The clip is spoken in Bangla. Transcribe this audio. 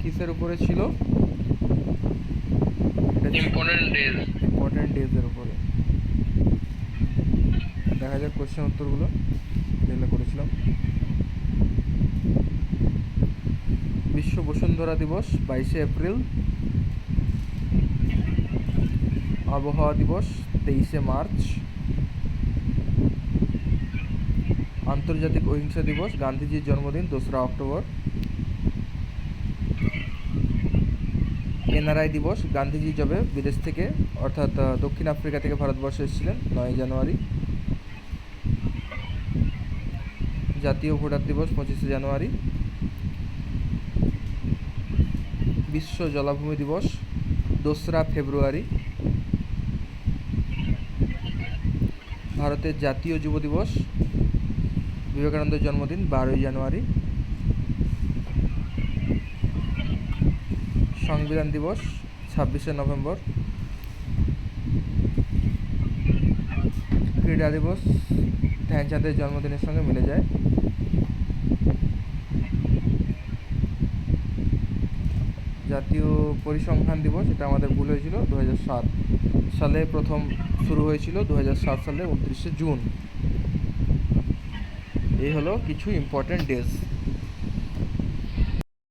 কিসের উপরে ছিল? ইম্পর্টেন্ট ডেজের উপরে। দেখা যাক কোশ্চেন উত্তরগুলো যেগুলো করেছিলাম। বিশ্ব বসুন্ধরা দিবস 22শে এপ্রিল। আবহাওয়া দিবস 23শে মার্চ। আন্তর্জাতিক অহিংসা দিবস গান্ধীজির জন্মদিন 2রা অক্টোবর। এনআরআই দিবস গান্ধীজি যবে বিদেশ থেকে অর্থাৎ দক্ষিণ আফ্রিকা থেকে ভারতবর্ষে এসেছিলেন 9 জানুয়ারি। জাতীয় ভোটার দিবস 25শে জানুয়ারি। বিশ্ব জলাভূমি দিবস 2রা ফেব্রুয়ারি। ভারতের জাতীয় যুব দিবস বিবেকানন্দের জন্মদিন 12ই জানুয়ারি। সংবিধান দিবস 26শে নভেম্বর। ক্রীড়া দিবস ধ্যানচাঁদের জন্মদিনের সঙ্গে মিলে যায়। জাতীয় পরিসংখ্যান দিবস, এটা আমাদের ভুল হয়েছিল, 2007 সালে প্রথম শুরু হয়েছিল, 2007 সালে 29শে জুন। এই হলো কিছু ইম্পর্টেন্ট ডেজ।